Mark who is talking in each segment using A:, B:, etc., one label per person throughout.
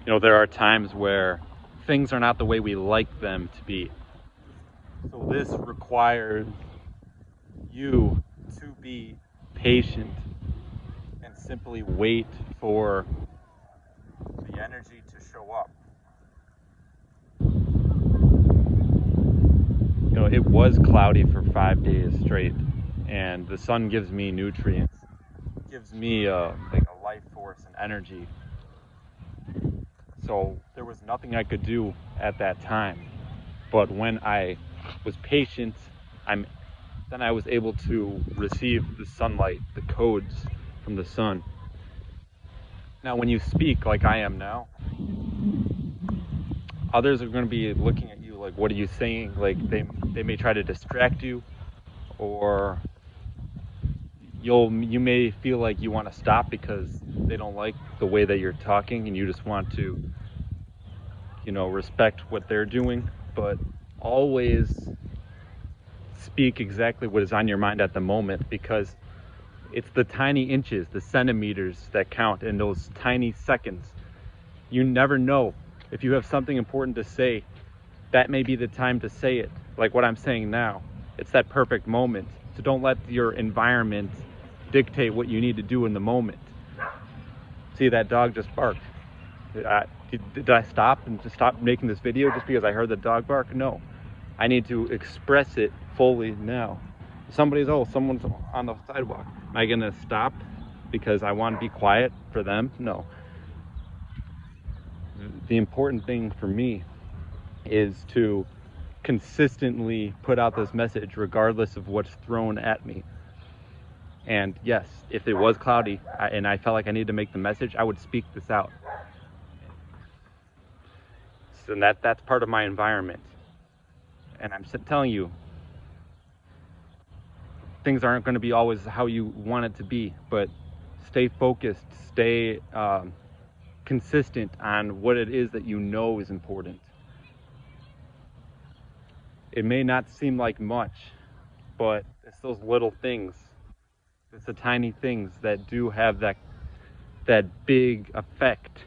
A: There are times where things are not the way we like them to be. So this requires you to be patient and simply wait for the energy to show up. It was cloudy for 5 days straight, and the sun gives me nutrients, gives me like a life force and energy. So there was nothing I could do at that time. But when I was patient, then I was able to receive the sunlight, the codes from the sun. Now, when you speak like I am now, others are going to be looking at you like, what are you saying? Like they may try to distract you, or you may feel like you want to stop because they don't like the way that you're talking and you just want to, respect what they're doing. But always speak exactly what is on your mind at the moment, because it's the tiny inches, the centimeters that count in those tiny seconds. You never know. If you have something important to say, that may be the time to say it, like what I'm saying now. It's that perfect moment. So don't let your environment dictate what you need to do in the moment. See, that dog just barked. Did I stop and just stop making this video just because I heard the dog bark? No. I need to express it fully now. Someone's on the sidewalk. Am I gonna stop because I want to be quiet for them? No. The important thing for me is to consistently put out this message regardless of what's thrown at me. And yes, if it was cloudy and I felt like I needed to make the message, I would speak this out. So that's part of my environment. And I'm telling you, things aren't going to be always how you want it to be, but stay focused, stay consistent on what it is that you know is important. It may not seem like much, but it's those little things. It's the tiny things that do have that big effect.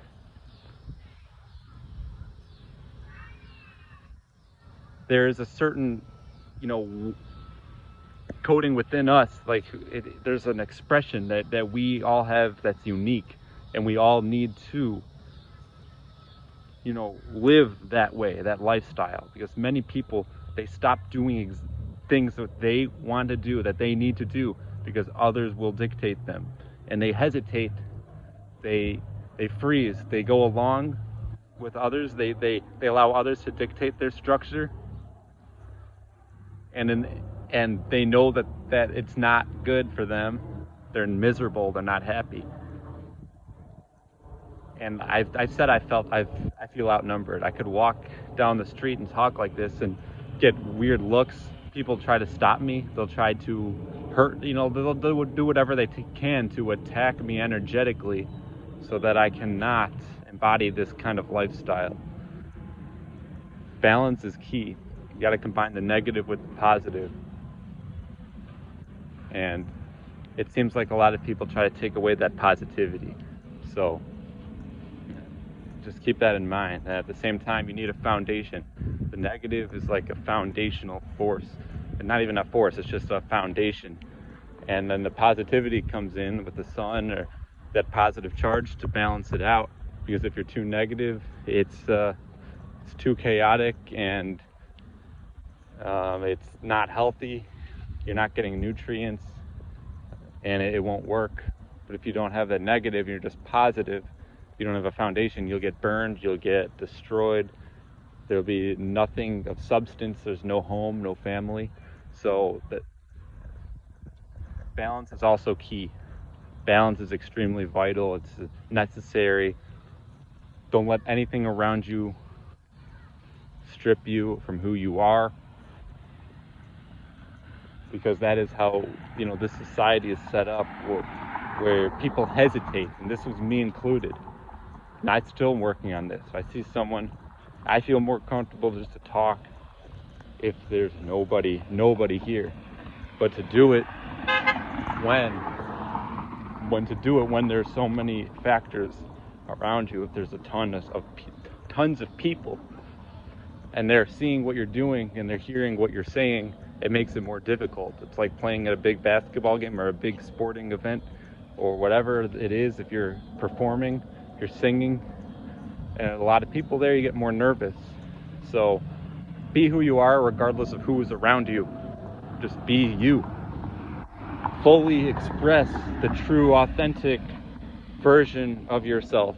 A: There is a certain, coding within us, like there's an expression that we all have that's unique, and we all need to live that way, that lifestyle, because many people, they stop doing things that they want to do, that they need to do, because others will dictate them, and they hesitate, they freeze, they go along with others, they allow others to dictate their structure, and they know that it's not good for them. They're miserable, they're not happy. And I've said I feel outnumbered. I could walk down the street and talk like this and get weird looks. People try to stop me. They'll try to hurt, they'll do whatever they can to attack me energetically so that I cannot embody this kind of lifestyle. Balance is key. You got to combine the negative with the positive. And it seems like a lot of people try to take away that positivity. So just keep that in mind. And at the same time, you need a foundation. The negative is like a foundational force. And not even a force, it's just a foundation. And then the positivity comes in with the sun, or that positive charge, to balance it out. Because if you're too negative, it's too chaotic, and it's not healthy. You're not getting nutrients, and it won't work. But if you don't have that negative, you're just positive, you don't have a foundation, you'll get burned, you'll get destroyed. There'll be nothing of substance. There's no home, no family. So that balance is also key. Balance is extremely vital. It's necessary. Don't let anything around you strip you from who you are, because that is how this society is set up, where people hesitate, and this was me included. And I still am working on this. If I see someone, I feel more comfortable just to talk if there's nobody here. But to do it when there's so many factors around you, if there's a tons of people and they're seeing what you're doing and they're hearing what you're saying, it makes it more difficult. It's like playing at a big basketball game or a big sporting event or whatever it is. If you're performing, you're singing, and a lot of people there, you get more nervous. So be who you are regardless of who is around you. Just be you. Fully express the true, authentic version of yourself.